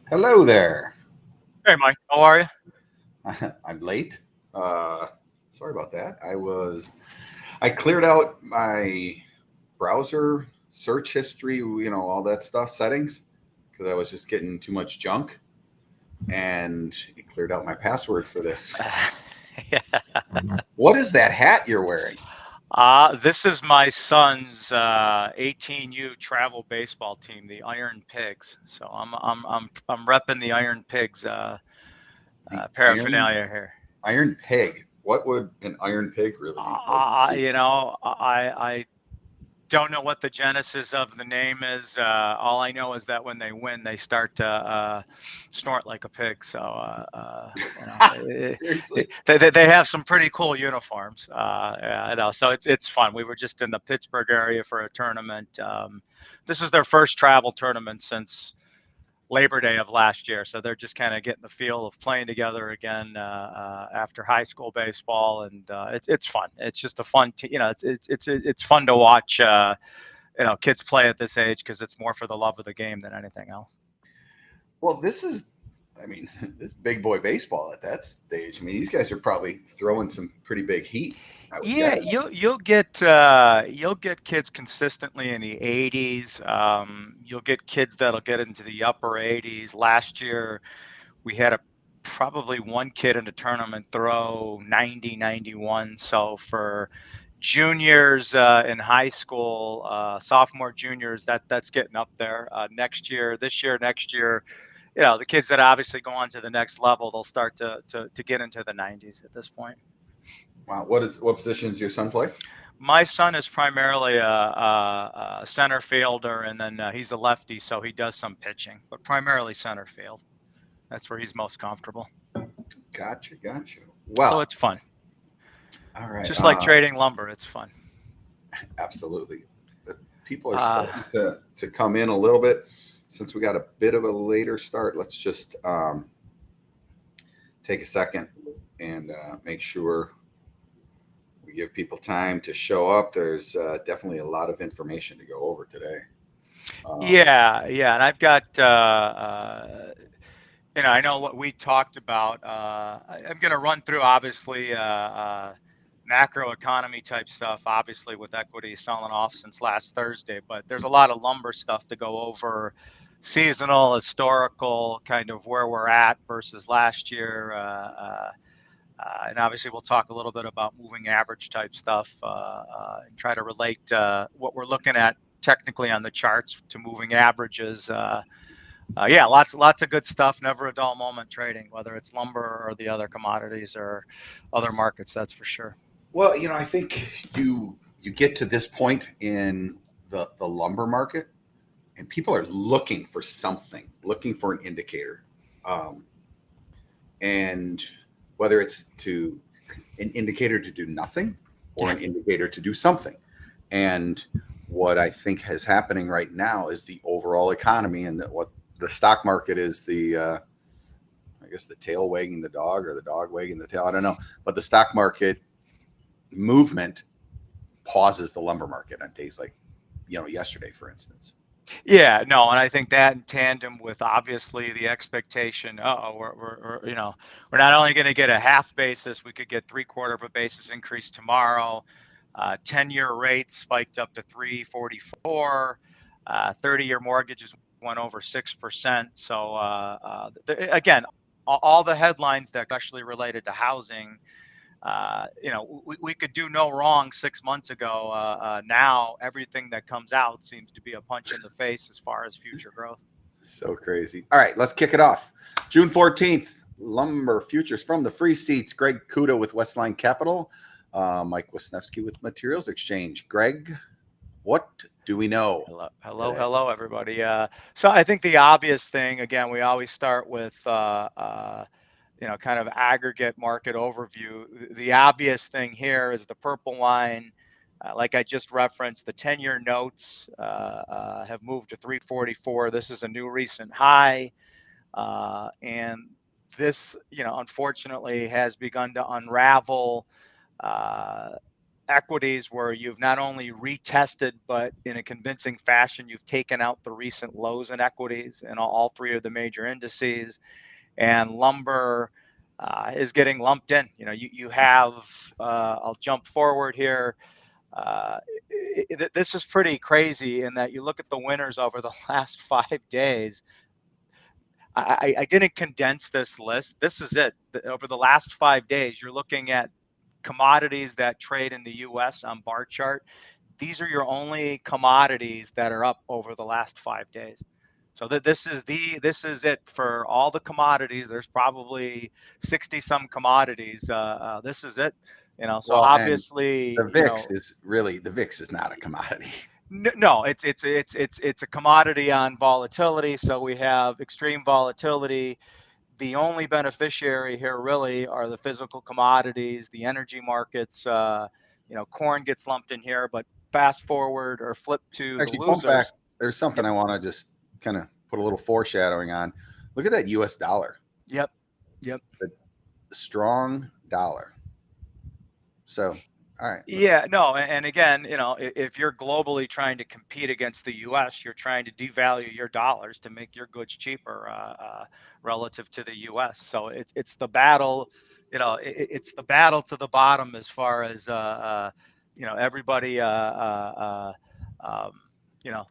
Hello there. Hey, Mike. How are you? I'm late. Uh, Sorry about that. I cleared out my browser search history, all that stuff settings because I was just getting too much junk, and it cleared out my password for this. Yeah. What is that hat you're wearing? This is my son's 18U travel baseball team, the Iron Pigs. So I'm repping the Iron Pigs The paraphernalia here. Iron Pig. What would an Iron Pig really mean? Like, I don't know what the genesis of the name is. All I know is that when they win, they start to snort like a pig. So seriously? they have some pretty cool uniforms. Yeah, so it's fun. We were just in the Pittsburgh area for a tournament. This is their first travel tournament since Labor Day of last year, so they're just kind of getting the feel of playing together again after high school baseball, and it's fun. It's just a fun, it's fun to watch. Kids play at this age because it's more for the love of the game than anything else. Well, I mean, this big boy baseball at that stage. I mean, these guys are probably throwing some pretty big heat, I would Yeah, guess. you'll get kids consistently in the 80s. You'll get kids that'll get into the upper 80s. Last year, we had a probably one kid in the tournament throw 90, 91. So for juniors in high school, sophomore, juniors, that's getting up there. This year, next year, the kids that obviously go on to the next level, they'll start to get into the 90s at this point. Wow, what positions your son play? My son is primarily a center fielder, and then he's a lefty, so he does some pitching, but primarily center field. That's where he's most comfortable. Gotcha, gotcha. So Well, it's fun. all right. Just like trading lumber, it's fun. Absolutely. The people are Uh, starting to come in a little bit. Since we got a bit of a later start, let's just take a second and make sure we give people time to show up. There's definitely a lot of information to go over today. Um, yeah, and I've got I know what we talked about. I'm going to run through obviously macro economy type stuff, obviously with equity selling off since last Thursday, but there's a lot of lumber stuff to go over, seasonal, historical, kind of where we're at versus last year. And obviously, we'll talk a little bit about moving average type stuff and try to relate what we're looking at technically on the charts to moving averages. Yeah, lots of good stuff. Never a dull moment trading, whether it's lumber or the other commodities or other markets. That's for sure. well, I think you get to this point in the lumber market, and people are looking for something, looking for an indicator, um, and whether it's to an indicator to do nothing or Yeah, an indicator to do something. And what I think is happening right now is the overall economy, and what the stock market is I guess the tail wagging the dog or the dog wagging the tail. I don't know, but the stock market movement pauses the lumber market on days like yesterday, for instance. yeah, no, and I think that in tandem with obviously the expectation. We're not only going to get a half basis, we could get three-quarter of a basis increase tomorrow. 10-year rates spiked up to 3.44. 30-year mortgages went over 6%. So again, all the headlines that actually related to housing, we could do no wrong 6 months ago. Now everything that comes out seems to be a punch in the face as far as future growth. So crazy. All right, let's kick it off. June 14th, lumber futures from the free seats. Greg Kuda with Westline Capital, Mike Wisniewski with Materials Exchange. Greg, what do we know Hello, hello, today? hello, everybody. So I think the obvious thing, again, we always start with, kind of aggregate market overview. The obvious thing here is the purple line. Like I just referenced, the 10-year notes have moved to 344. This is a new recent high. And this, unfortunately has begun to unravel. Uh, equities where you've not only retested, but in a convincing fashion, you've taken out the recent lows in equities and all three of the major indices. And lumber is getting lumped in. You have, I'll jump forward here. Uh, this is pretty crazy in that you look at the winners over the last 5 days. I didn't condense this list. This is it. Over the last 5 days, you're looking at commodities that trade in the US on bar chart. These are your only commodities that are up over the last 5 days. So this is it for all the commodities. There's probably 60 some commodities. This is it. So Well, and obviously, the VIX is not a commodity. no, it's a commodity on volatility. So we have extreme volatility. The only beneficiary here really are the physical commodities, the energy markets. Corn gets lumped in here, but fast forward or flip to the Actually, bump back. losers. There's something Yep, I want to just kind of put a little foreshadowing on. Look at that U.S. dollar. yep, yep. The strong dollar. So, all right. Yeah, no, and again, if you're globally trying to compete against the U.S., you're trying to devalue your dollars to make your goods cheaper relative to the U.S. So it's the battle, it's the battle to the bottom as far as everybody, um, you know,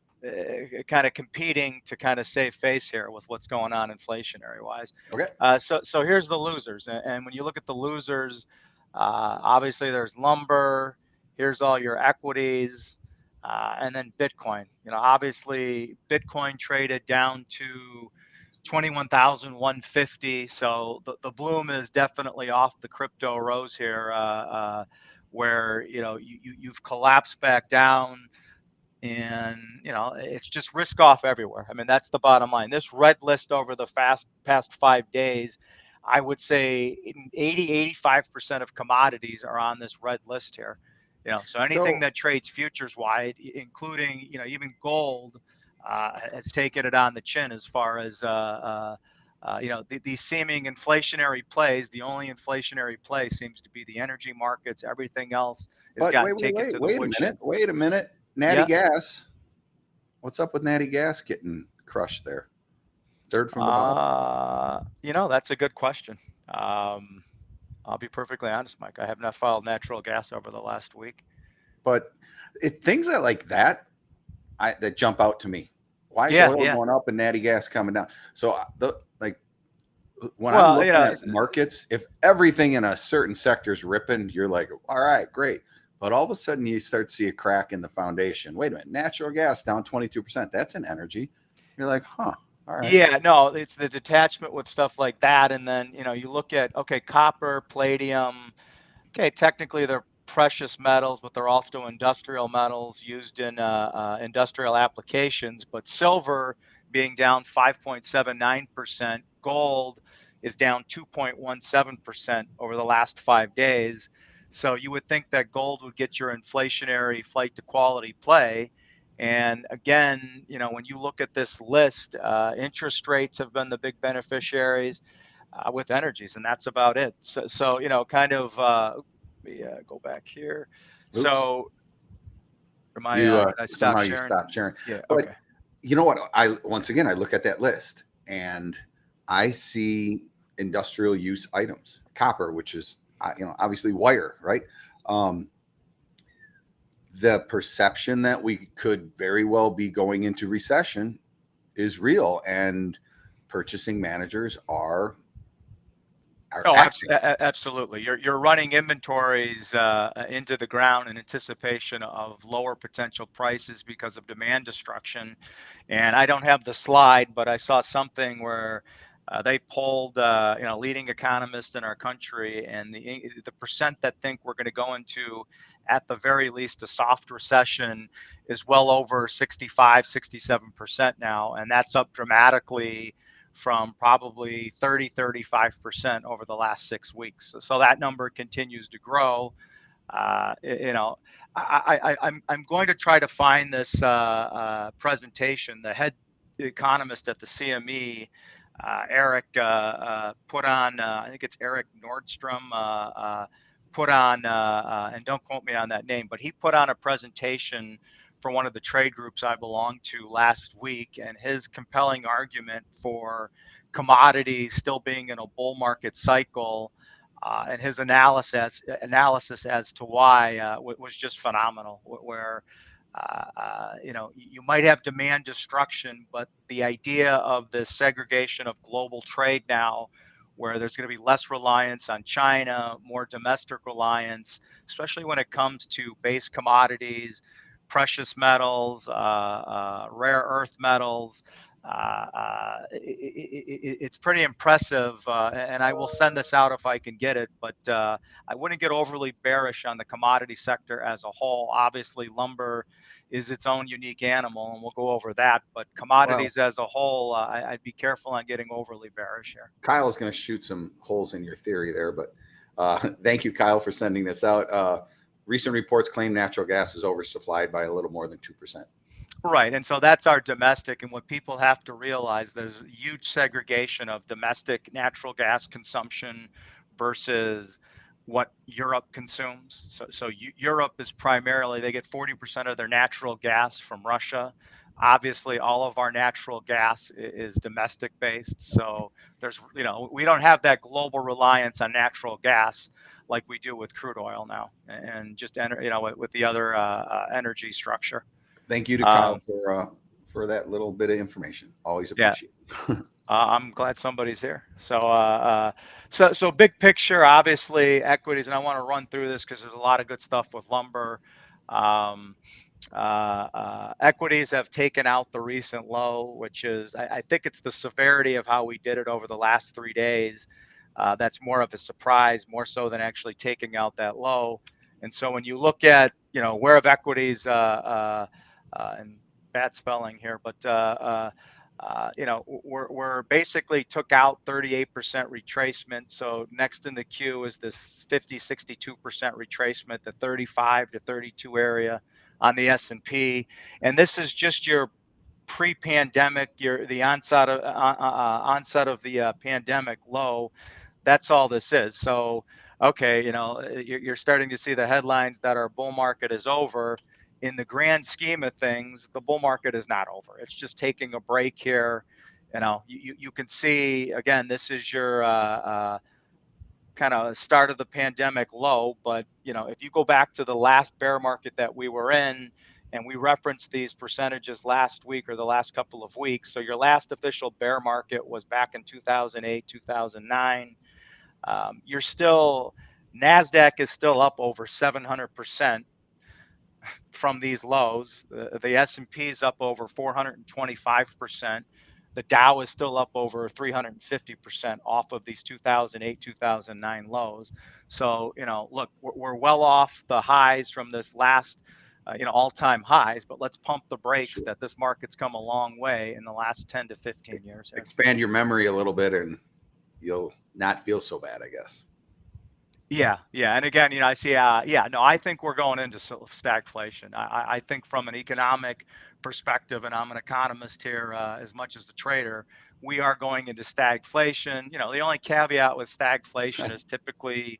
kind of competing to kind of save face here with what's going on inflationary wise. Okay. So here's the losers, and when you look at the losers. Obviously, there's lumber. Here's all your equities, and then Bitcoin. Obviously, Bitcoin traded down to 21,150. So the bloom is definitely off the crypto rose here, where you've collapsed back down. And it's just risk off everywhere. I mean, that's the bottom line. This red list over the past 5 days, I would say 80-85% of commodities are on this red list here. So anything So, that trades futures wide, including even gold, has taken it on the chin as far as these seeming inflationary plays. The only inflationary play seems to be the energy markets. Everything else has but gotten taken to the wait a woodshed. minute. Wait a minute. Natty Yeah. gas. What's up with Natty gas getting crushed there? Third from the bottom. That's a good question. I'll be perfectly honest, Mike. I have not followed natural gas over the last week. But things that like that, that jump out to me. Why is Yeah, oil yeah. going up and natty gas coming down? So when I'm Well, looking at markets, if everything in a certain sector is ripping, you're like, all right, great. But all of a sudden you start to see a crack in the foundation. Wait a minute, natural gas down 22%. That's an energy. You're like, huh, all right. yeah, no, it's the detachment with stuff like that. And then, you look at, okay, copper, palladium. Okay, technically they're precious metals, but they're also industrial metals used in industrial applications. But silver being down 5.79%, gold is down 2.17% over the last 5 days. So you would think that gold would get your inflationary flight to quality play. And again, when you look at this list, interest rates have been the big beneficiaries with energies, and that's about it. So kind of go back here. Oops. So did I stop Somehow you sharing? stopped sharing. Yeah. But Okay. you know what? Once again I look at that list and I see industrial use items, copper, which is obviously wire, right? Um, the perception that we could very well be going into recession is real, and purchasing managers are Oh, acting. absolutely. You're running inventories into the ground in anticipation of lower potential prices because of demand destruction. And I don't have the slide, but I saw something where they polled leading economists in our country, and the percent that think we're going to go into, at the very least, a soft recession is well over 65-67% now, and that's up dramatically from probably 30-35% over the last 6 weeks. So that number continues to grow. I'm going to try to find this presentation. The head economist at the CME, Eric, put on, I think it's Eric Nordstrom, put on, and don't quote me on that name, but he put on a presentation for one of the trade groups I belong to last week, and his compelling argument for commodities still being in a bull market cycle, and his analysis as to why was just phenomenal. Where you might have demand destruction, but the idea of this segregation of global trade now, where there's going to be less reliance on China, more domestic reliance, especially when it comes to base commodities, precious metals, rare earth metals. It's pretty impressive, and I will send this out if I can get it, but I wouldn't get overly bearish on the commodity sector as a whole. Obviously, lumber is its own unique animal, and we'll go over that. But Well, commodities as a whole, I'd be careful on getting overly bearish here. Kyle is going to shoot some holes in your theory there, but thank you, Kyle, for sending this out. Recent reports claim natural gas is oversupplied by a little more than 2%. Right. And so that's our domestic. And what people have to realize, there's a huge segregation of domestic natural gas consumption versus what Europe consumes. So Europe is primarily, they get 40% of their natural gas from Russia. Obviously, all of our natural gas is domestic based. So there's, we don't have that global reliance on natural gas like we do with crude oil now, and just, with the other energy structure. Thank you to Kyle for that little bit of information. Always appreciate it. I'm glad somebody's here. So big picture, obviously equities, and I want to run through this because there's a lot of good stuff with lumber. Equities have taken out the recent low, which is, I think it's the severity of how we did it over the last 3 days. That's more of a surprise, more so than actually taking out that low. And so when you look at, where have equities, and bad spelling here, but we're basically took out 38% retracement. So next in the queue is this 62% retracement, the 35 to 32 area on the S&P, and this is just your pre-pandemic, the onset of the pandemic low. That's all this is. So, okay, you're starting to see the headlines that our bull market is over. In the grand scheme of things, the bull market is not over. It's just taking a break here. You can see, again, this is your kind of start of the pandemic low. But, if you go back to the last bear market that we were in, and we referenced these percentages last week or the last couple of weeks. So your last official bear market was back in 2008, 2009. You're still, NASDAQ is still up over 700% from these lows. The S&P is up over 425%. The Dow is still up over 350% off of these 2008, 2009 lows. So, look, we're well off the highs from this last, all-time highs, but let's pump the brakes. Sure. That this market's come a long way in the last 10 to 15 years. Here. Expand your memory a little bit and you'll not feel so bad, I guess. Yeah. And again, I see, I think we're going into stagflation. I think from an economic perspective, and I'm an economist here as much as a trader, we are going into stagflation. The only caveat with stagflation is typically,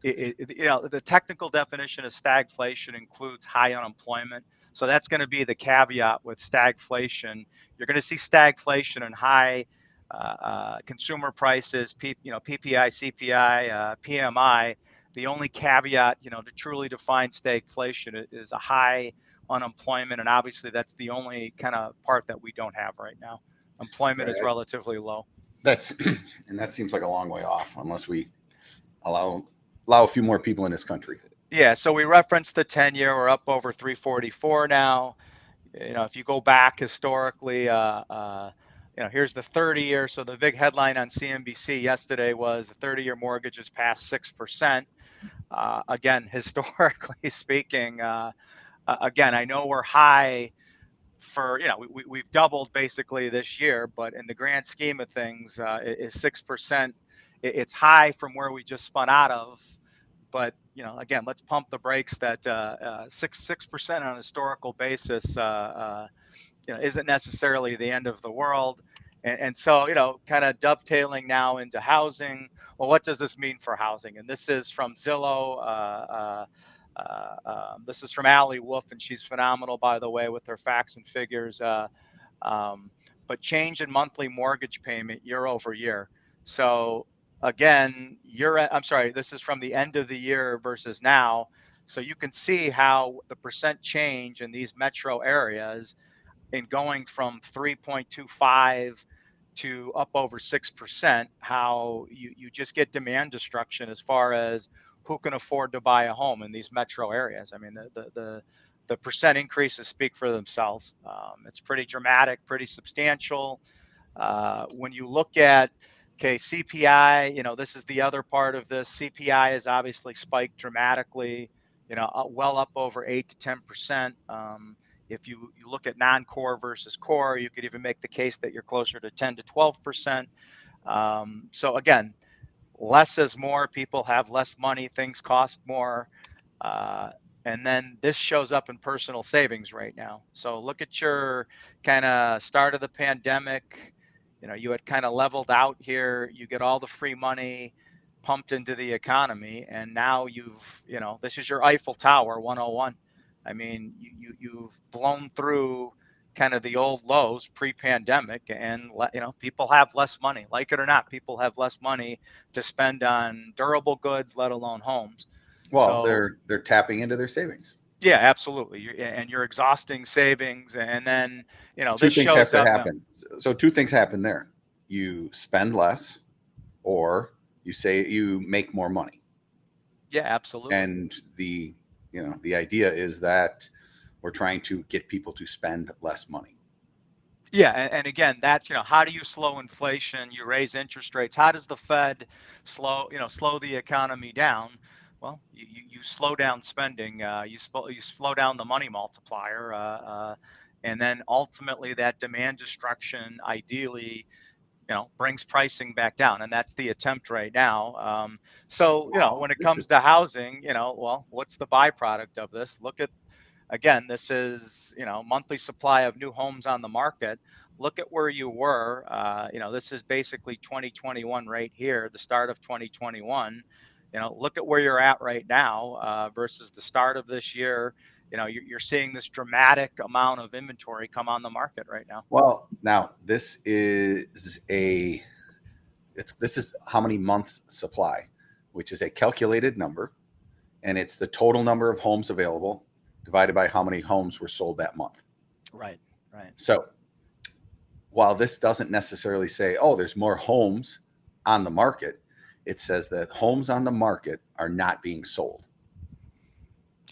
the technical definition of stagflation includes high unemployment. So that's going to be the caveat with stagflation. You're going to see stagflation and high consumer prices, PPI, CPI, PMI. The only caveat, to truly define stagflation is a high unemployment, and obviously that's the only kind of part that we don't have right now. Employment is relatively low. And that seems like a long way off unless we allow a few more people in this country. Yeah, so we referenced the 10-year. We're up over 344 now. If you go back historically, here's the 30-year. So the big headline on CNBC yesterday was the 30-year mortgage is past 6%. Again, historically speaking, again, I know we're high for, we've doubled basically this year, but in the grand scheme of things, is 6%. It's high from where we just spun out of. But, again, let's pump the brakes. That 6% on a historical basis, isn't necessarily the end of the world. And so, kind of dovetailing now into housing. Well, what does this mean for housing? And this is from Zillow. This is from Allie Wolf, and she's phenomenal, by the way, with her facts and figures. Um, but change in monthly mortgage payment year over year. So again, I'm sorry, this is from the end of the year versus now. So you can see how the percent change in these metro areas in going from 3.25 to up over 6%, how you just get demand destruction as far as who can afford to buy a home in these metro areas. I mean, the percent increases speak for themselves. It's pretty dramatic, pretty substantial. When you look at, okay, CPI, this is the other part of this. CPI has obviously spiked dramatically, well up over 8 to 10%. If you look at non-core versus core, you could even make the case that you're closer to 10 to 12%. So again, less is more. People have less money. Things cost more. Uh, and then this shows up in personal savings right now. So look at your kind of start of the pandemic. You had kind of leveled out here. You get all the free money pumped into the economy, and now this is your Eiffel Tower 101. I mean, you've blown through kind of the old lows pre-pandemic, and people have less money. Like it or not, people have less money to spend on durable goods, let alone homes. Well, So they're tapping into their savings. yeah, absolutely. And you're exhausting savings, and then Two this things have shows to up. happen. So two things happen there. You spend less, or you make more money. Yeah, absolutely. And the idea is that we're trying to get people to spend less money. Yeah, and again, that's how do you slow inflation? You raise interest rates. How does the Fed slow the economy down? Well, you slow down spending. You slow down the money multiplier, and then ultimately that demand destruction ideally brings pricing back down, and that's the attempt right now. So Wow, when it this comes is to housing, well, what's the byproduct of this? Look at, again, this is monthly supply of new homes on the market. Look at where you were. This is basically 2021 right here, the start of 2021. Look at where you're at right now versus the start of this year. You're seeing this dramatic amount of inventory come on the market right now. well. Now this is how many months supply, which is a calculated number, and it's the total number of homes available divided by how many homes were sold that month. Right, right. So while this doesn't necessarily say, oh, there's more homes on the market, it says that homes on the market are not being sold.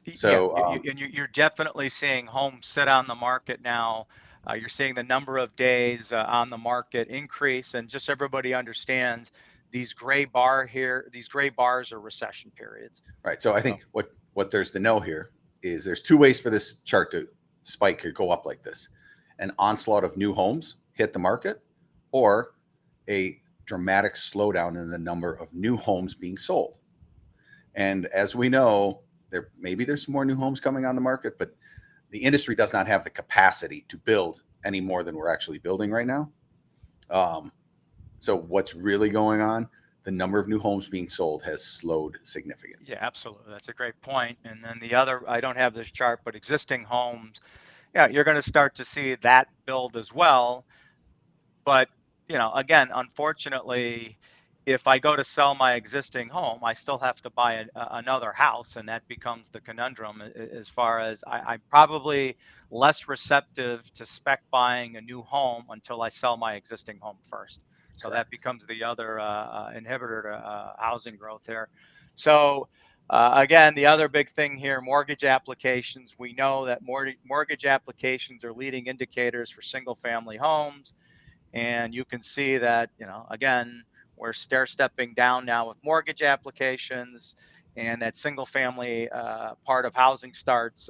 Yeah, So, and you're definitely seeing homes sit on the market now. You're seeing the number of days on the market increase, and just so everybody understands, these gray bars are recession periods. right. So I So think what there's to know here is there's two ways for this chart to spike or go up like this: an onslaught of new homes hit the market, or a dramatic slowdown in the number of new homes being sold. And as we know, there's some more new homes coming on the market, but the industry does not have the capacity to build any more than we're actually building right now. Um, so what's really going on? The number of new homes being sold has slowed significantly. yeah, absolutely, that's a great point. And then the other, I don't have this chart, but existing homes, yeah, you're going to start to see that build as well. But, again, unfortunately, if I go to sell my existing home, I still have to buy another house, and that becomes the conundrum as far as I'm probably less receptive to spec buying a new home until I sell my existing home first. So that Correct. becomes the other inhibitor to housing growth here. So again, the other big thing here, mortgage applications. We know that mortgage applications are leading indicators for single family homes. And you can see that, again, we're stair stepping down now with mortgage applications, and that single family part of housing starts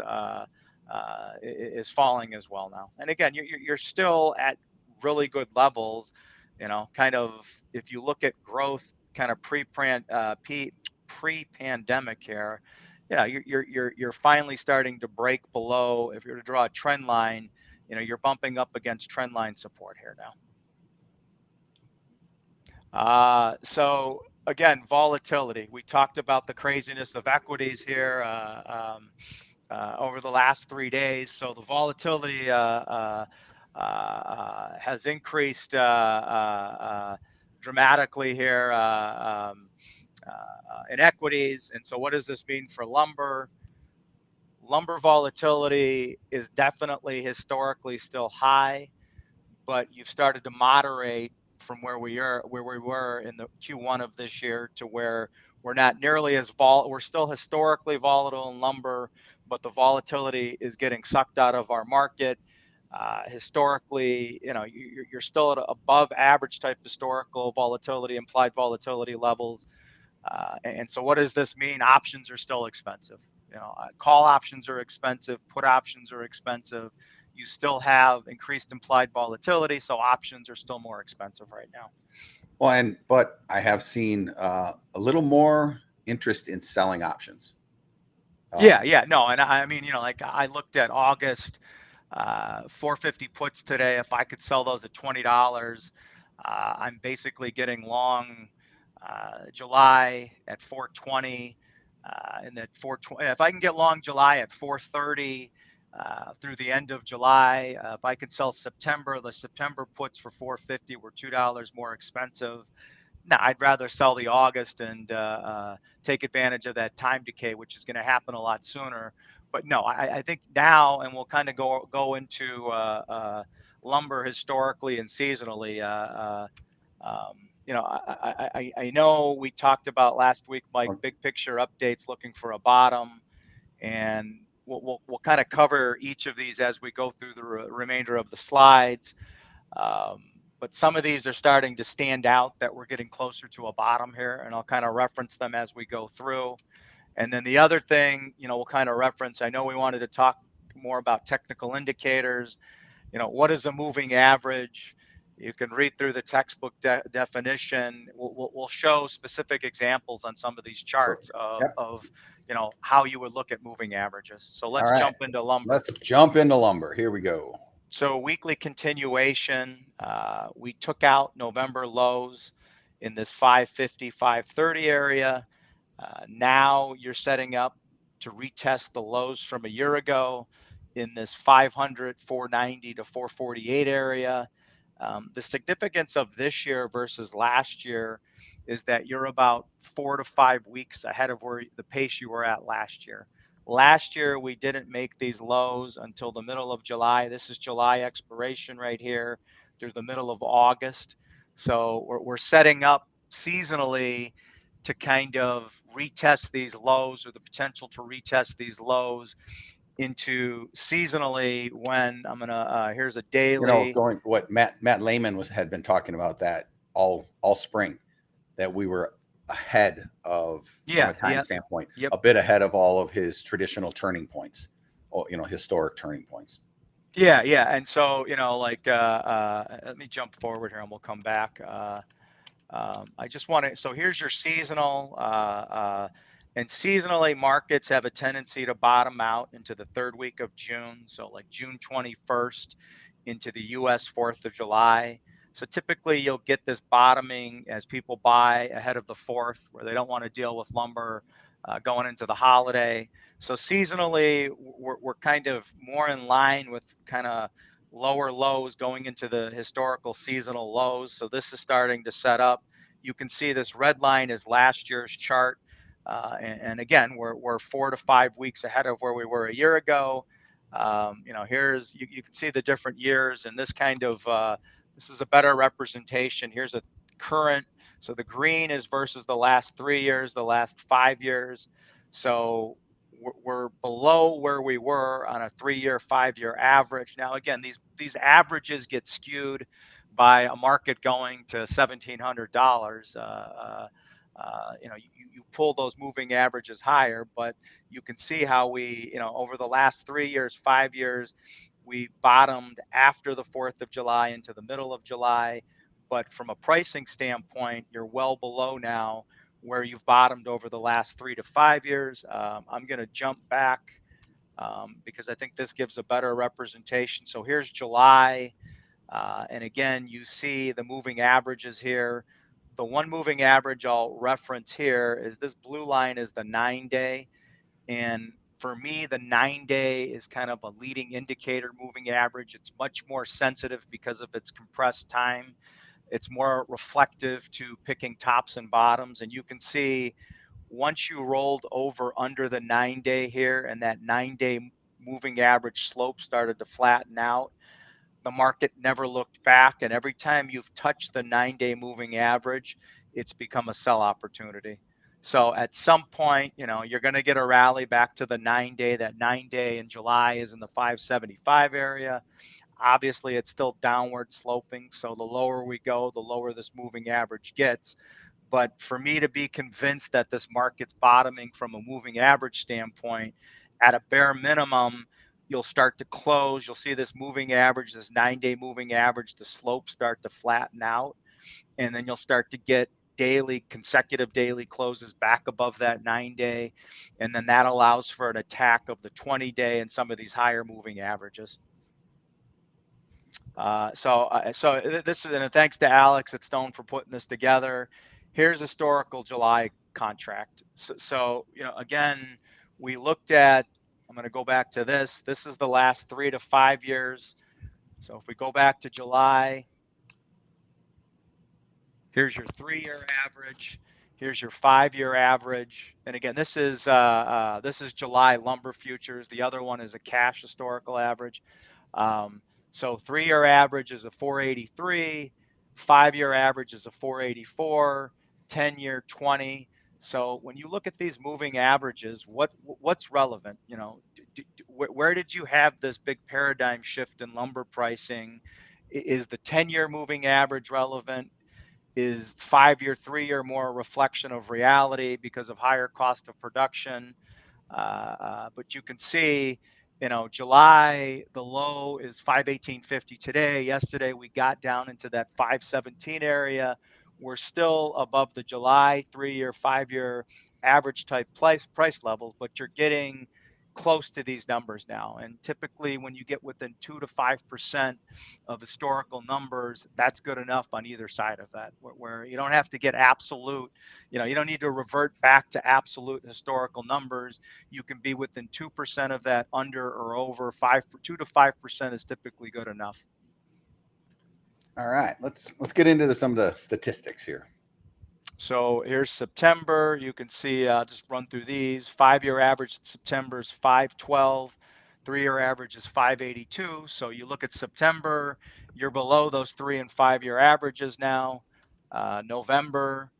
is falling as well now. And again, you're still at really good levels, kind of if you look at growth kind of pre-pandemic here, you're finally starting to break below. If you're to draw a trend line, you're bumping up against trend line support here now. So again, volatility. We talked about the craziness of equities here over the last 3 days. So the volatility has increased dramatically here in equities. And so what does this mean for lumber? Lumber volatility is definitely historically still high, but you've started to moderate from where we were in the Q1 of this year to where we're not nearly as we're still historically volatile in lumber, but the volatility is getting sucked out of our market. Historically, you're still at above average type historical volatility, implied volatility levels. And so what does this mean? Options are still expensive. Call options are expensive, put options are expensive. You still have increased implied volatility, so options are still more expensive right now. Well, but I have seen a little more interest in selling options. Yeah, no, and I mean, like I looked at August 450 puts today. If I could sell those at $20, I'm basically getting long July at 420, and that 420. If I can get long July at 430 through the end of July, if I could sell September, the September puts for 450 were $2 more expensive. No, I'd rather sell the August and take advantage of that time decay, which is going to happen a lot sooner. But no, I think now, and we'll kind of go into lumber historically and seasonally. I know we talked about last week, Mike, big picture updates, looking for a bottom, and we'll kind of cover each of these as we go through the remainder of the slides. But some of these are starting to stand out that we're getting closer to a bottom here, and I'll kind of reference them as we go through. And then the other thing, we'll kind of reference, I know we wanted to talk more about technical indicators. What is a moving average? You can read through the textbook definition. We'll show specific examples on some of these charts Yep. of how you would look at moving averages. So All let's right. jump into lumber. Let's jump into lumber. Here we go. So weekly continuation, we took out November lows in this 550, 530 area. Now you're setting up to retest the lows from a year ago in this 500, 490 to 448 area. The significance of this year versus last year is that you're about 4 to 5 weeks ahead of where the pace you were at last year. Last year, we didn't make these lows until the middle of July. This is July expiration right here through the middle of August. So we're setting up seasonally to kind of retest these lows, or the potential to retest these lows into seasonally when I'm gonna here's a daily. Going what Matt Lehman had been talking about that all spring, that we were ahead of, from a time standpoint, Yep. a bit ahead of all of his traditional turning points, or historic turning points. Yeah, and so let me jump forward here and we'll come back. I just want to, so here's your seasonal, and seasonally markets have a tendency to bottom out into the third week of June. So like June 21st into the US 4th of July. So typically you'll get this bottoming as people buy ahead of the 4th, where they don't want to deal with lumber going into the holiday. So seasonally, we're kind of more in line with kind of lower lows going into the historical seasonal lows. So this is starting to set up. You can see this red line is last year's chart. And again, we're 4 to 5 weeks ahead of where we were a year ago. Here's, you can see the different years, and this kind of, this is a better representation. Here's a current, so the green is versus the last 3 years, the last 5 years. So we're below where we were on a 3-year, 5-year average. Now, again, these averages get skewed by a market going to $1,700. You pull those moving averages higher, but you can see how we, over the last 3 years, 5 years, we bottomed after the 4th of July into the middle of July. But from a pricing standpoint, you're well below now where you've bottomed over the last 3 to 5 years. I'm going to jump back because I think this gives a better representation. So here's July. And again, you see the moving averages here. The one moving average I'll reference here is this blue line is the 9-day. And for me, the 9-day is kind of a leading indicator moving average. It's much more sensitive because of its compressed time. It's more reflective to picking tops and bottoms. And you can see once you rolled over under the 9-day here and that 9-day moving average slope started to flatten out, the market never looked back. And every time you've touched the 9-day moving average, it's become a sell opportunity. So at some point, you're going to get a rally back to the 9-day. That 9-day in July is in the 575 area. Obviously, it's still downward sloping. So the lower we go, the lower this moving average gets. But for me to be convinced that this market's bottoming from a moving average standpoint, at a bare minimum, you'll start to close. You'll see this moving average, this 9-day moving average, the slope start to flatten out. And then you'll start to get consecutive daily closes back above that 9-day. And then that allows for an attack of the 20-day and some of these higher moving averages. So this is, and thanks to Alex at Stone for putting this together. Here's historical July contract. So again, we looked at, I'm going to go back to this. This is the last 3 to 5 years. So if we go back to July, here's your 3-year average. Here's your 5-year average. And again, this is July lumber futures. The other one is a cash historical average. So 3-year average is a 483, 5-year average is a 484, 10-year 20. So when you look at these moving averages, what's relevant? Where did you have this big paradigm shift in lumber pricing? Is the 10-year moving average relevant? Is 5-year, 3-year more a reflection of reality because of higher cost of production? But you can see, July, the low is 518.50 today. Yesterday, we got down into that 517 area. We're still above the July 3-year, 5-year average type price levels, but you're getting close to these numbers now. And typically, when you get within 2 to 5% of historical numbers, that's good enough on either side of that, where you don't have to get absolute, you don't need to revert back to absolute historical numbers. You can be within 2% of that, under or over. 2 to 5% is typically good enough. All right, let's get into some of the statistics here. So here's September. You can see, just run through these. 5-year average in September is 512. 3-year average is 582. So you look at September, you're below those 3 and 5-year averages now. November,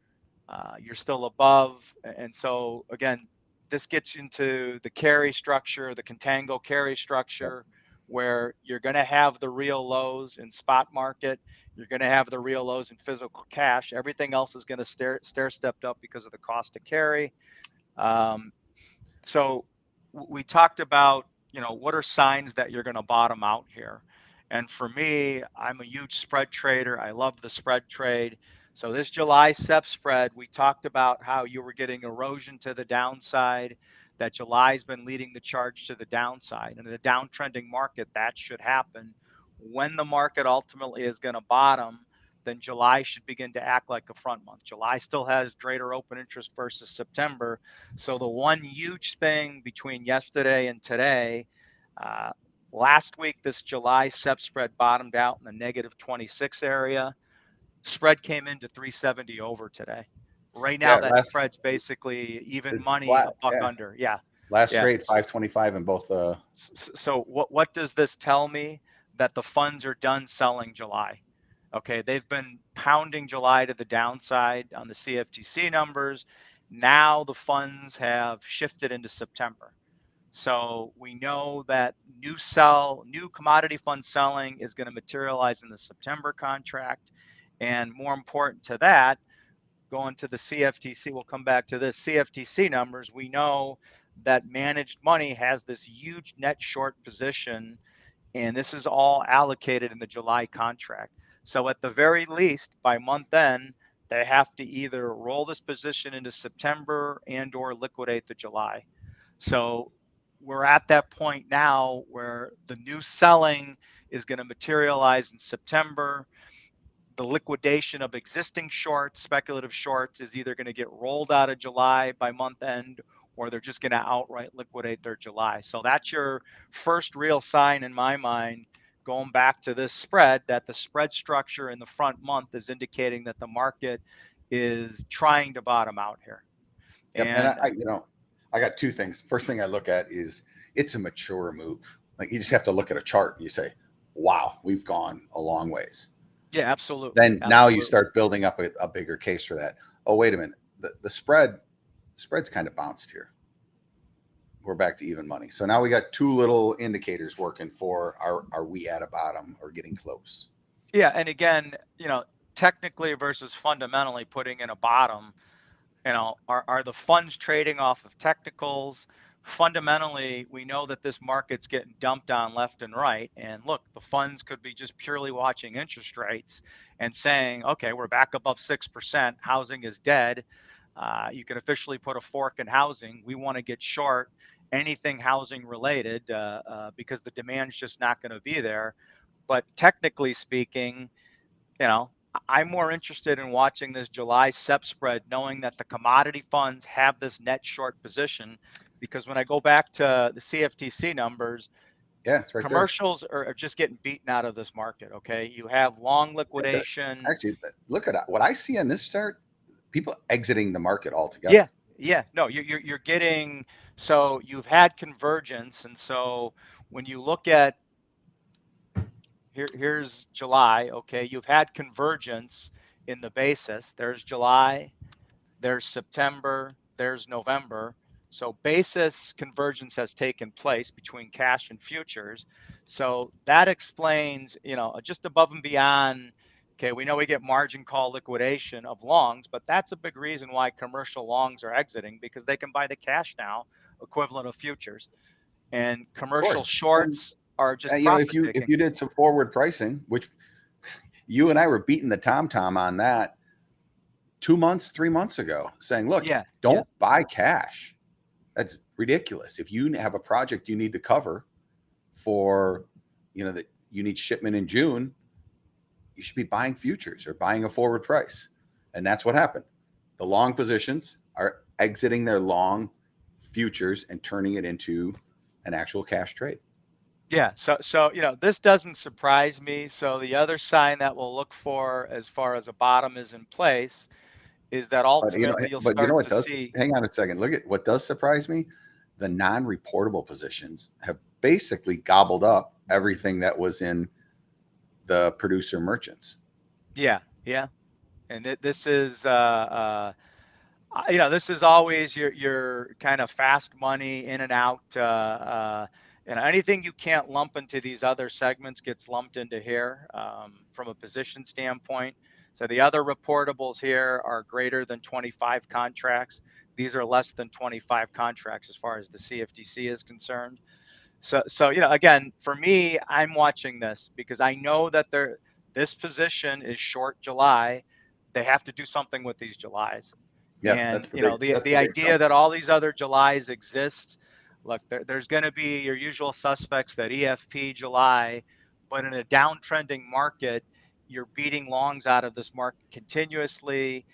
you're still above. And so again, this gets into the carry structure, the contango carry structure, where you're going to have the real lows in spot market. You're going to have the real lows in physical cash. Everything else is going to stair stepped up because of the cost to carry. So we talked about, what are signs that you're going to bottom out here? And for me, I'm a huge spread trader. I love the spread trade. So this July SEP spread, we talked about how you were getting erosion to the downside, that July's been leading the charge to the downside. And in a downtrending market, that should happen. When the market ultimately is going to bottom, then July should begin to act like a front month. July still has greater open interest versus September. So the one huge thing between yesterday and today, last week, this July SEP spread bottomed out in the negative 26 area. Spread came into 370 over today. Right now, that spread's basically even money, flat, a buck under. Yeah. Last trade 525 in both. So what does this tell me? That the funds are done selling July. Okay, they've been pounding July to the downside on the CFTC numbers. Now the funds have shifted into September. So we know that new commodity fund selling is going to materialize in the September contract. And more important to that, going to the CFTC, we'll come back to this CFTC numbers. We know that managed money has this huge net short position, and this is all allocated in the July contract. So at the very least, by month end, they have to either roll this position into September and or liquidate the July. So we're at that point now where the new selling is going to materialize in September. the liquidation of existing shorts, speculative shorts, is either going to get rolled out of July by month end, or they're just going to outright liquidate their July. So that's your first real sign in my mind, going back to this spread, that the spread structure in the front month is indicating that the market is trying to bottom out here. Yep. And And I got two things. First thing I look at is it's a mature move. Like you just have to look at a chart and you say, wow, we've gone a long ways. yeah, absolutely. Then now you Absolutely. start building up a bigger case for that. Oh, wait a minute. The spread's kind of bounced here. We're back to even money. So now we got two little indicators working for are we at a bottom or getting close? Yeah, and again, technically versus fundamentally putting in a bottom, are the funds trading off of technicals? Fundamentally, we know that this market's getting dumped on left and right. And look, the funds could be just purely watching interest rates and saying, okay, we're back above 6%. Housing is dead. You can officially put a fork in housing. We want to get short anything housing related because the demand's just not going to be there. But technically speaking, you know, I'm more interested in watching this July SEP spread, knowing that the commodity funds have this net short position. Because when I go back to the CFTC numbers, Yeah, it's right there. commercials are just getting beaten out of this market. Okay, you have long Okay. liquidation. Actually, look at what I see on this chart. People exiting the market Yeah, altogether. yeah. No, you're getting, so you've had convergence, and so when you look at here's July. Okay, you've had convergence in the basis. There's July. There's September, there's November. So basis convergence has taken place between cash and futures. So that explains, just above and beyond. Okay, we know we get margin call liquidation of longs, but that's a big reason why commercial longs are exiting, because they can buy the cash now, equivalent of futures. And Of commercial course. And shorts are just if profit if taking. you did some forward pricing, which you and I were beating the tom on that 2 months, 3 months ago, saying, look, Yeah, yeah, don't buy cash. That's ridiculous. If you have a project you need to cover for, that you need shipment in June, you should be buying futures or buying a forward price. And that's what happened. The long positions are exiting their long futures and turning it into an actual cash trade. yeah. So this doesn't surprise me. So the other sign that we'll look for as far as a bottom is in place is that But ultimately you'll start what to does? see. Hang on a second. Look at what does surprise me. The non-reportable positions have basically gobbled up everything that was in the producer merchants. Yeah, yeah. And this is this is always your kind of fast money in and out. Anything you can't lump into these other segments gets lumped into here from a position standpoint. So the other reportables here are greater than 25 contracts. These are less than 25 contracts as far as the CFTC is concerned. So again, for me, I'm watching this because I know that this position is short July. They have to do something with these Julys. Yeah, And that's the the big idea jump. that all these other Julys exist, look, there's going to be your usual suspects, that EFP July, but in a downtrending market, you're beating longs out of this market continuously.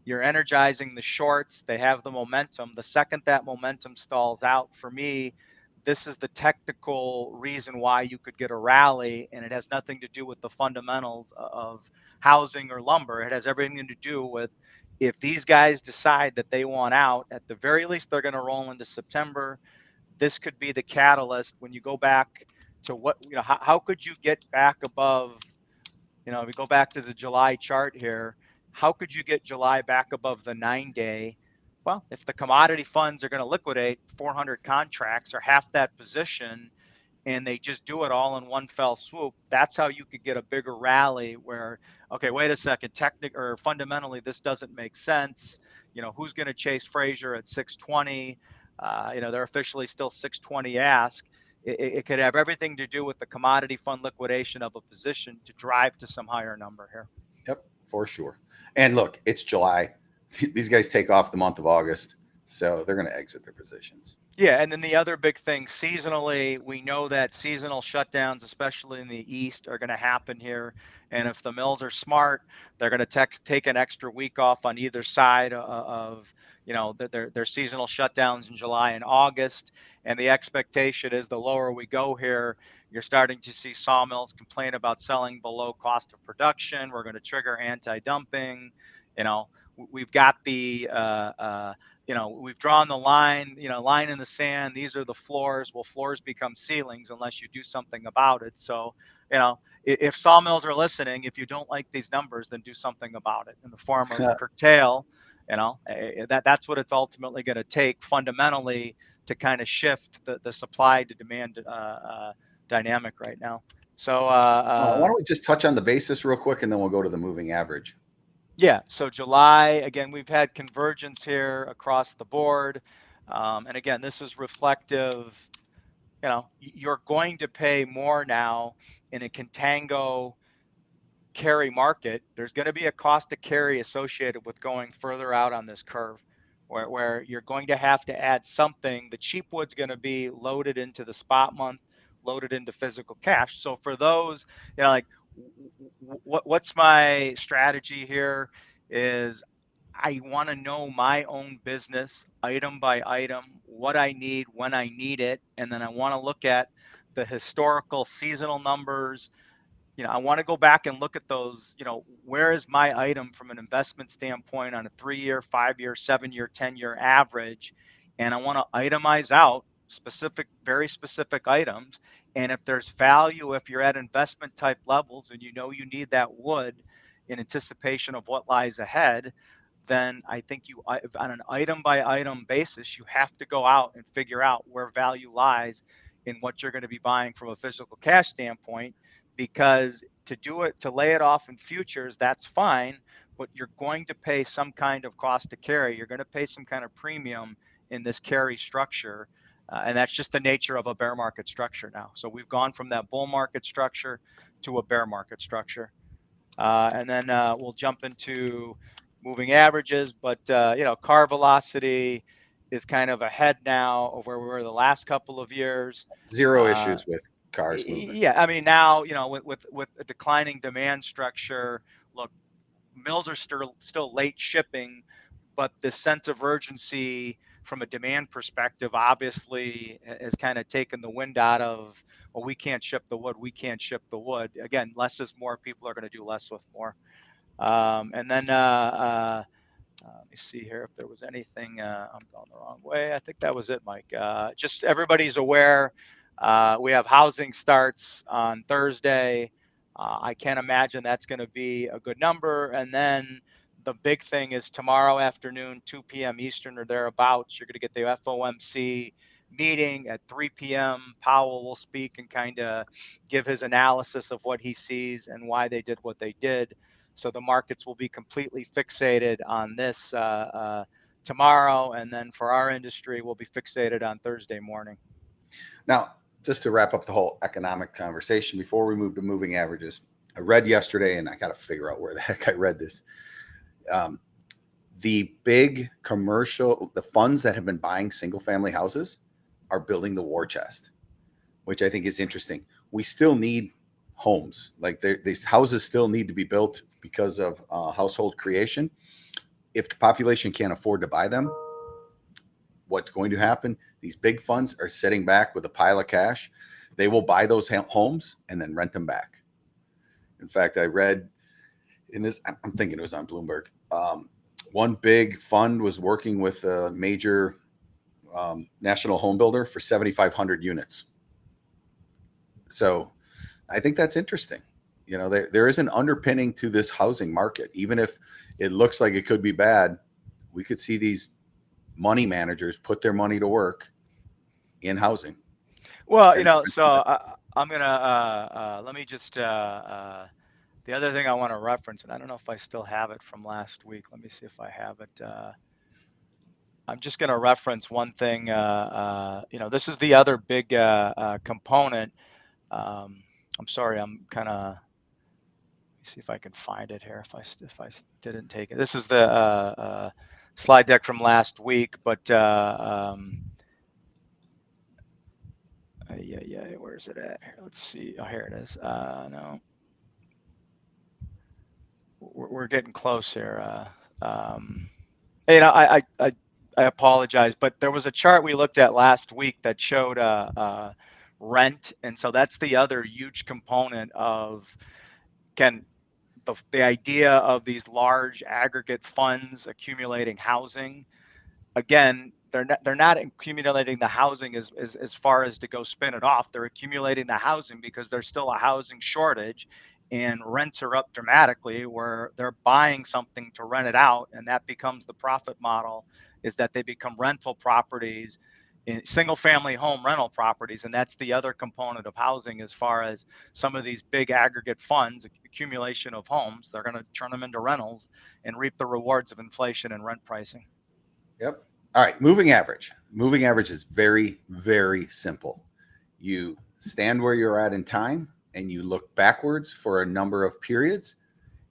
You're energizing the shorts. They have the momentum. The second that momentum stalls out, for me, this is the technical reason why you could get a rally, and it has nothing to do with the fundamentals of housing or lumber. It has everything to do with, if these guys decide that they want out, at the very least, they're going to roll into September. This could be the catalyst. When you go back to how could you get back above, if we go back to the July chart here, how could you get July back above the 9-day? Well, if the commodity funds are going to liquidate 400 contracts or half that position, and they just do it all in one fell swoop, that's how you could get a bigger rally where, okay, wait a second, or fundamentally, this doesn't make sense. Who's going to chase Frazier at 620? They're officially still 620 ask. It could have everything to do with the commodity fund liquidation of a position to drive to some higher number here. Yep, for sure. And look, it's July. These guys take off the month of August, so they're going to exit their positions. Yeah, and then the other big thing, seasonally, we know that seasonal shutdowns, especially in the East, are going to happen here. And if the mills are smart, they're going to take an extra week off on either side of, their seasonal shutdowns in July and August. And the expectation is the lower we go here, you're starting to see sawmills complain about selling below cost of production. We're going to trigger anti-dumping. We've got we've drawn the line, line in the sand. These are the floors. Well, floors become ceilings unless you do something about it. So, if sawmills are listening, if you don't like these numbers, then do something about it in the form of curtail. That's what it's ultimately going to take fundamentally to kind of shift the supply to demand dynamic right now. So, Why don't we just touch on the basis real quick, and then we'll go to the moving average. yeah, so July, again, we've had convergence here across the board. And again, this is reflective, you're going to pay more now in a contango carry market. There's going to be a cost to carry associated with going further out on this curve where you're going to have to add something. The cheap wood's going to be loaded into the spot month, loaded into physical cash. So for those, like what's my strategy here is I want to know my own business item by item, what I need, when I need it. And then I want to look at the historical seasonal numbers. I want to go back and look at those, where is my item from an investment standpoint on a 3-year, 5-year, 7-year, 10-year average. And I want to itemize out very specific items. And if there's value, if you're at investment type levels and you need that wood in anticipation of what lies ahead, then I think on an item by item basis, you have to go out and figure out where value lies in what you're going to be buying from a physical cash standpoint. Because to lay it off in futures, that's fine, but you're going to pay some kind of cost to carry. You're going to pay some kind of premium in this carry structure. And that's just the nature of a bear market structure now. So we've gone from that bull market structure to a bear market structure. And then we'll jump into moving averages, but car velocity is kind of ahead now of where we were the last couple of years. Zero issues with cars moving. Yeah, I mean now with a declining demand structure, look, mills are still late shipping, but the sense of urgency from a demand perspective obviously has kind of taken the wind out of, well, we can't ship the wood, again. Less is more. People are going to do less with more. And then let me see here if there was anything. I'm going the wrong way. I think that was it, Mike. Just everybody's aware. We have housing starts on Thursday. I can't imagine that's going to be a good number. And then the big thing is tomorrow afternoon, 2 p.m. Eastern or thereabouts, you're going to get the FOMC meeting at 3 p.m. Powell will speak and kind of give his analysis of what he sees and why they did what they did. So the markets will be completely fixated on this tomorrow. And then for our industry, we'll be fixated on Thursday morning. Now, just to wrap up the whole economic conversation before we move to moving averages, I read yesterday, and I got to figure out where the heck I read this. The big the funds that have been buying single family houses are building the war chest, which I think is interesting. We still need homes. Like these houses still need to be built because of household creation. If the population can't afford to buy them, what's going to happen? These big funds are sitting back with a pile of cash. They will buy those homes and then rent them back. In fact, I read in this, I'm thinking it was on Bloomberg. One big fund was working with a major national home builder for 7,500 units. So I think that's interesting. There is an underpinning to this housing market. Even if it looks like it could be bad, we could see these money managers put their money to work in housing. Well, I'm going to, let me just, the other thing I want to reference, and I don't know if I still have it from last week. Let me see if I have it. I'm just going to reference one thing. This is the other big component. I'm sorry, I'm kind of, let me see if I can find it here. If I didn't take it, this is the slide deck from last week, but Yeah. Where's it at? Here, let's see. Oh, here it is. No, we're getting close here. You know, I apologize, but there was a chart we looked at last week that showed rent, and so that's the other huge component of can the idea of these large aggregate funds accumulating housing. Again, they're not accumulating the housing as far as to go spin it off. They're accumulating the housing because there's still a housing shortage and rents are up dramatically where they're buying something to rent it out, and that becomes the profit model, is that they become rental properties, in single family home rental properties. And that's the other component of housing as far as some of these big aggregate funds, accumulation of homes, they're going to turn them into rentals and reap the rewards of inflation and rent pricing. Yep. All right. Moving average. Moving average is very, very simple. You stand where you're at in time and you look backwards for a number of periods.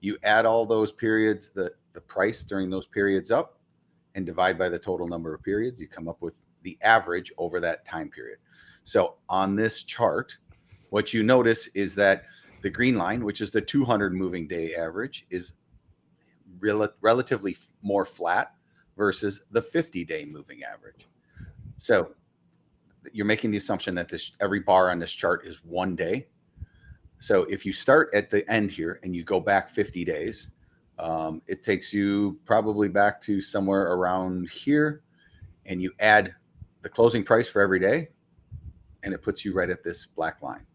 You add all those periods, the price during those periods up, and divide by the total number of periods. You come up with the average over that time period. So on this chart, what you notice is that the green line, which is the 200 moving day average, is relatively more flat versus the 50-day moving average. So you're making the assumption that this every bar on this chart is 1 day. So if you start at the end here and you go back 50 days, it takes you probably back to somewhere around here, and you add the closing price for every day, and it puts you right at this black line.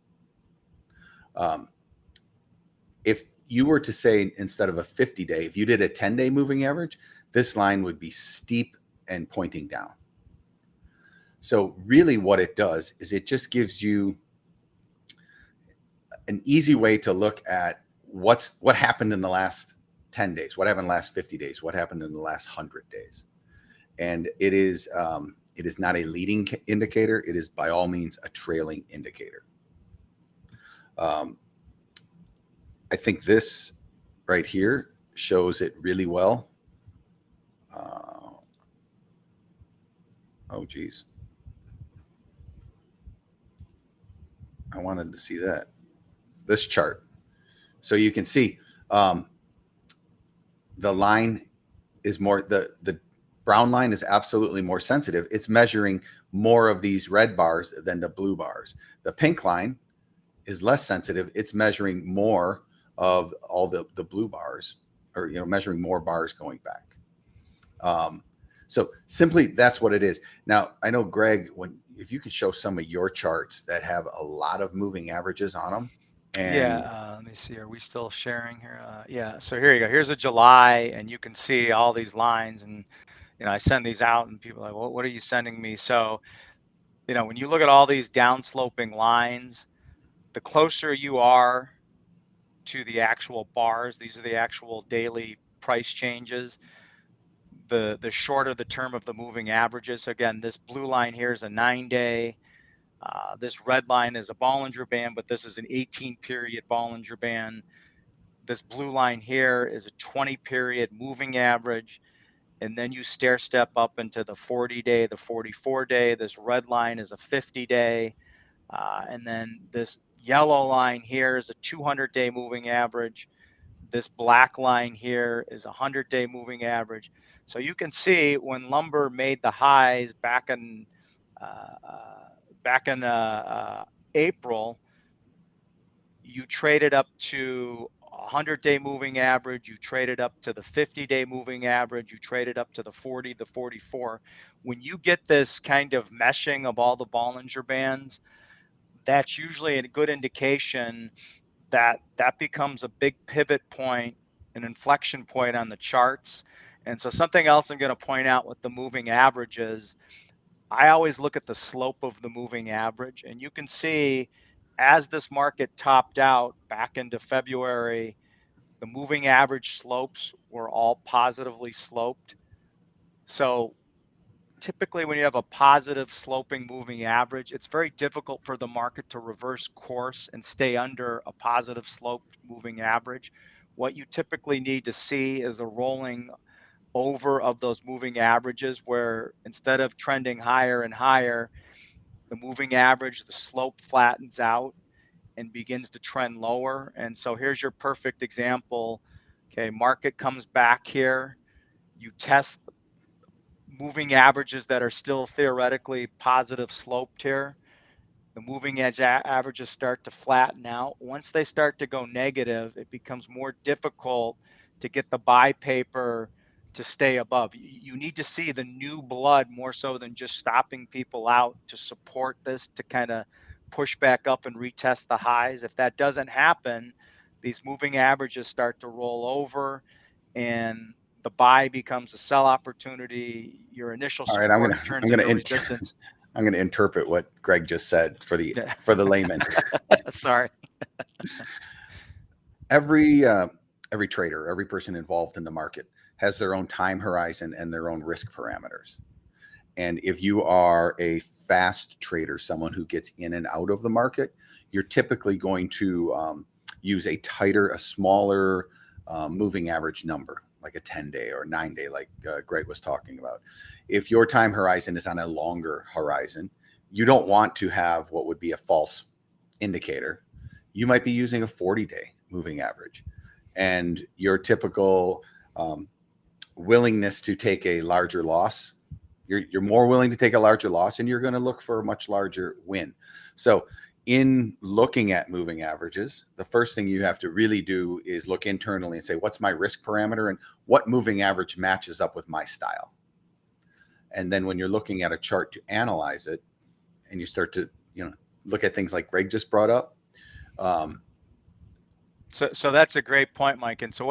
If you were to say, instead of a 50-day, if you did a 10-day moving average, this line would be steep and pointing down. So really what it does is it just gives you an easy way to look at what happened in the last 10 days, what happened in the last 50 days, what happened in the last 100 days. And it is not a leading indicator. It is by all means a trailing indicator. I think this right here shows it really well. Oh, geez. I wanted to see that. This chart. So you can see the line is more, the brown line is absolutely more sensitive. It's measuring more of these red bars than the blue bars. The pink line is less sensitive. It's measuring more of all the blue bars, or measuring more bars going back. So simply that's what it is. Now I know, Greg, if you could show some of your charts that have a lot of moving averages on them. And Yeah, let me see. Are we still sharing here? Yeah. So here you go. Here's a July, and you can see all these lines. And I send these out, and people are like, "Well, what are you sending me?" So when you look at all these downsloping lines, the closer you are to the actual bars, these are the actual daily price changes, the shorter the term of the moving averages. So again, this blue line here is a 9-day. This red line is a Bollinger Band, but this is an 18-period Bollinger Band. This blue line here is a 20-period moving average. And then you stair step up into the 40-day, the 44-day. This red line is a 50-day. And then this yellow line here is a 200-day moving average. This black line here is a 100-day moving average. So you can see when lumber made the highs back in April, you traded up to 100-day moving average, you traded up to the 50-day moving average, you traded up to the 40, the 44. When you get this kind of meshing of all the Bollinger Bands, that's usually a good indication that becomes a big pivot point, an inflection point on the charts. And so something else I'm going to point out with the moving averages, I always look at the slope of the moving average, and you can see as this market topped out back into February, the moving average slopes were all positively sloped. So typically when you have a positive sloping moving average, it's very difficult for the market to reverse course and stay under a positive sloped moving average. What you typically need to see is a rolling over of those moving averages, where instead of trending higher and higher, the moving average, the slope flattens out and begins to trend lower. And so here's your perfect example. Okay, market comes back here. You test moving averages that are still theoretically positive sloped here. The moving edge averages start to flatten out. Once they start to go negative, it becomes more difficult to get the buy paper to stay above. You need to see the new blood more so than just stopping people out to support this, to kind of push back up and retest the highs. If that doesn't happen, these moving averages start to roll over and the buy becomes a sell opportunity. Your initial All right, support turns into resistance. I'm gonna interpret what Greg just said for the layman. Sorry. Every trader, every person involved in the market has their own time horizon and their own risk parameters. And if you are a fast trader, someone who gets in and out of the market, you're typically going to use a smaller moving average number, like a 10-day or 9-day, like Greg was talking about. If your time horizon is on a longer horizon, you don't want to have what would be a false indicator. You might be using a 40-day moving average. And your typical willingness to take a larger loss, you're more willing to take a larger loss, and you're going to look for a much larger win. So in looking at moving averages, the first thing you have to really do is look internally and say, what's my risk parameter and what moving average matches up with my style? And then when you're looking at a chart to analyze it, and you start to, look at things like Greg just brought up. So that's a great point, Mike. And so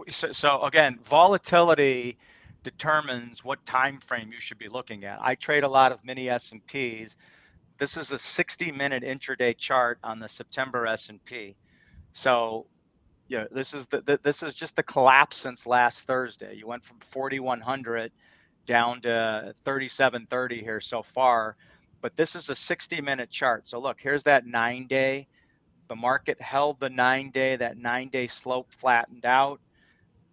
so again, volatility determines what time frame you should be looking at. I trade a lot of mini S&Ps. This is a 60-minute intraday chart on the September S&P. So yeah, this is just the collapse since last Thursday. You went from 4,100 down to 3,730 here so far, but this is a 60-minute chart. So look, here's that 9-day. The market held the 9-day. That 9-day slope flattened out,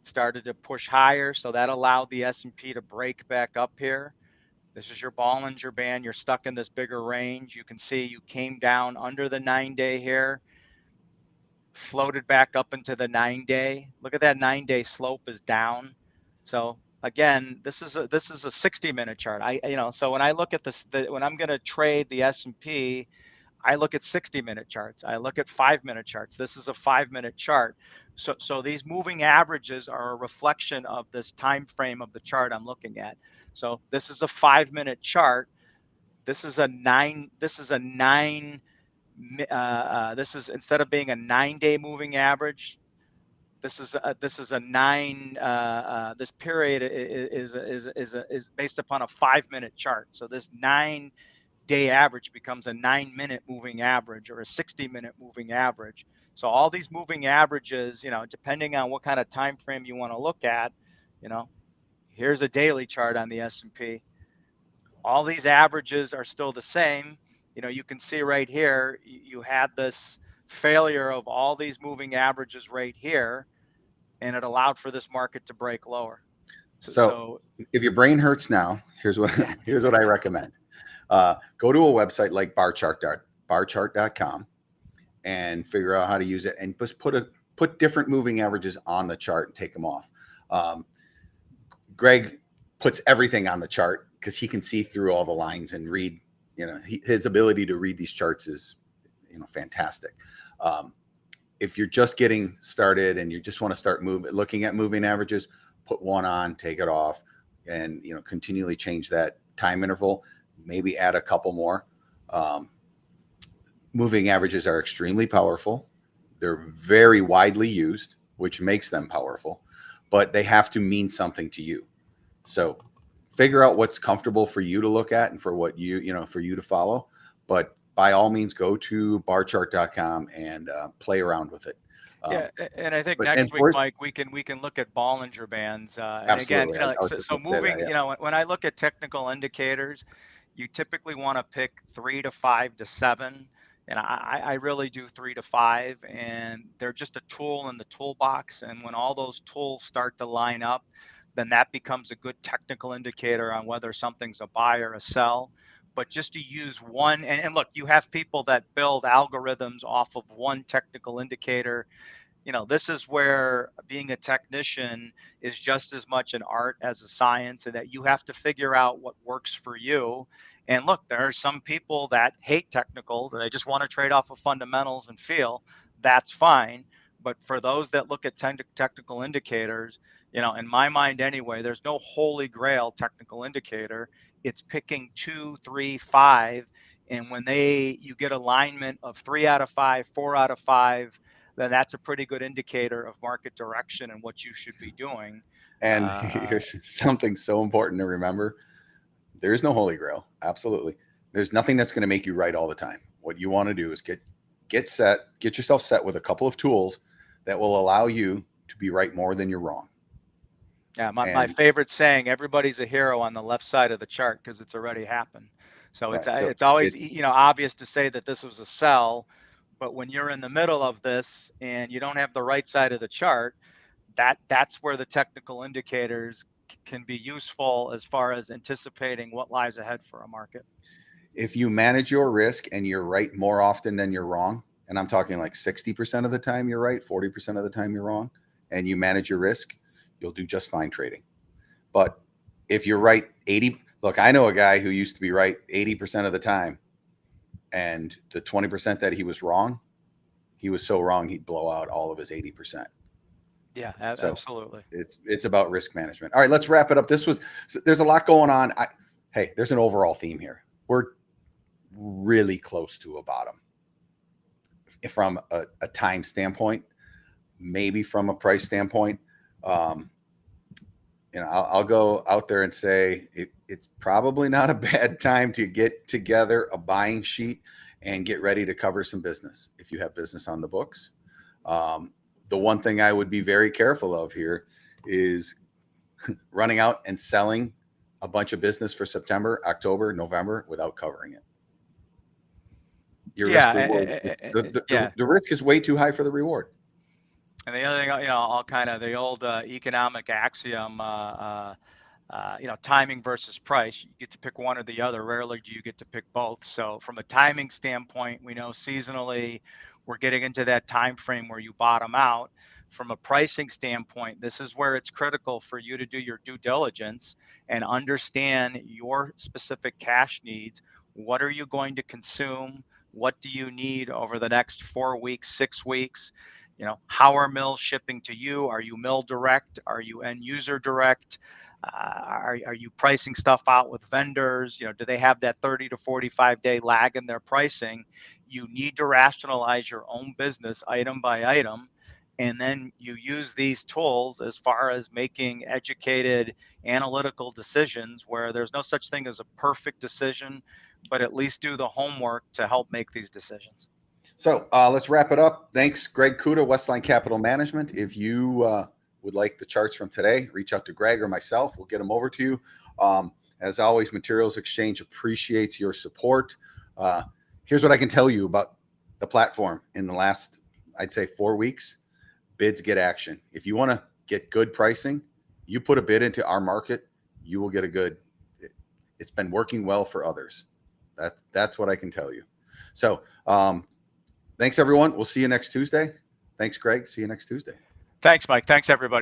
started to push higher, so that allowed the S&P to break back up here. This is your Bollinger Band. You're stuck in this bigger range. You can see you came down under the 9-day here, floated back up into the 9-day. Look at that 9-day slope is down. So again, this is a 60-minute chart. So when I look at this, when I'm going to trade the S&P, I look at 60-minute charts. I look at 5-minute charts. This is a 5-minute chart. So these moving averages are a reflection of this time frame of the chart I'm looking at. So this is a 5-minute chart. This is instead of being a 9-day moving average, this is a 9. This period is based upon a 5-minute chart. So this 9-day average becomes a 9-minute moving average or a 60-minute moving average. So all these moving averages, depending on what kind of time frame you want to look at, here's a daily chart on the S&P. All these averages are still the same. You can see right here, you had this failure of all these moving averages right here, and it allowed for this market to break lower. So if your brain hurts now, here's what I recommend. Go to a website like barchart.com and figure out how to use it, and just put different moving averages on the chart and take them off. Greg puts everything on the chart because he can see through all the lines and read. His ability to read these charts is, fantastic. If you're just getting started and you just want to start looking at moving averages, put one on, take it off, and continually change that time interval. Maybe add a couple more. Moving averages are extremely powerful. They're very widely used, which makes them powerful, but they have to mean something to you. So figure out what's comfortable for you to look at and for what for you to follow. But by all means, go to barchart.com and play around with it. Yeah, and I think next week, Mike, we can look at Bollinger Bands. And again, so moving, when I look at technical indicators, you typically want to pick 3 to 5 to 7. And I really do 3 to 5, and they're just a tool in the toolbox. And when all those tools start to line up, then that becomes a good technical indicator on whether something's a buy or a sell. but just to use one, and look, you have people that build algorithms off of one technical indicator. This is where being a technician is just as much an art as a science, and that you have to figure out what works for you. And look, there are some people that hate technicals, and they just want to trade off of fundamentals and feel. That's fine. But for those that look at technical indicators, in my mind anyway, there's no holy grail technical indicator. It's picking 2, 3, 5. And when you get alignment of 3 out of 5, 4 out of 5, then that's a pretty good indicator of market direction and what you should be doing. And here's something so important to remember. There is no holy grail. Absolutely. There's nothing that's going to make you right all the time. What you want to do is get yourself set with a couple of tools that will allow you to be right more than you're wrong. Yeah, my favorite saying, everybody's a hero on the left side of the chart because it's already happened. So right. It's always obvious to say that this was a sell, but when you're in the middle of this and you don't have the right side of the chart, that's where the technical indicators can be useful as far as anticipating what lies ahead for a market. If you manage your risk and you're right more often than you're wrong, and I'm talking like 60% of the time you're right, 40% of the time you're wrong, and you manage your risk, you'll do just fine trading. But if you're right 80, look, I know a guy who used to be right 80% of the time, and the 20% that he was wrong, he was so wrong he'd blow out all of his 80%. Yeah, absolutely. It's about risk management. All right, let's wrap it up. There's a lot going on. Hey, there's an overall theme here. We're really close to a bottom from a time standpoint, maybe from a price standpoint. I'll go out there and say it's probably not a bad time to get together a buying sheet and get ready to cover some business if you have business on the books. The one thing I would be very careful of here is running out and selling a bunch of business for September, October, November without covering it. Your the risk is way too high for the reward. And the other thing, all kind of the old economic axiom, timing versus price. You get to pick one or the other. Rarely do you get to pick both. So from a timing standpoint, we know seasonally we're getting into that time frame where you bottom out. From a pricing standpoint, this is where it's critical for you to do your due diligence and understand your specific cash needs. What are you going to consume? What do you need over the next 4 weeks, 6 weeks? How are mills shipping to you? Are you mill direct? Are you end user direct? Are you pricing stuff out with vendors? Do they have that 30 to 45 day lag in their pricing? You need to rationalize your own business item by item. And then you use these tools as far as making educated analytical decisions where there's no such thing as a perfect decision, but at least do the homework to help make these decisions. So let's wrap it up. Thanks, Greg Kuda, Westline Capital Management. If you would like the charts from today, reach out to Greg or myself. We'll get them over to you. As always, Materials Exchange appreciates your support. Here's what I can tell you about the platform in the last, I'd say, 4 weeks. Bids get action. If you want to get good pricing, you put a bid into our market, you will get a good. It's been working well for others. That's what I can tell you. So thanks, everyone. We'll see you next Tuesday. Thanks, Greg. See you next Tuesday. Thanks, Mike. Thanks, everybody.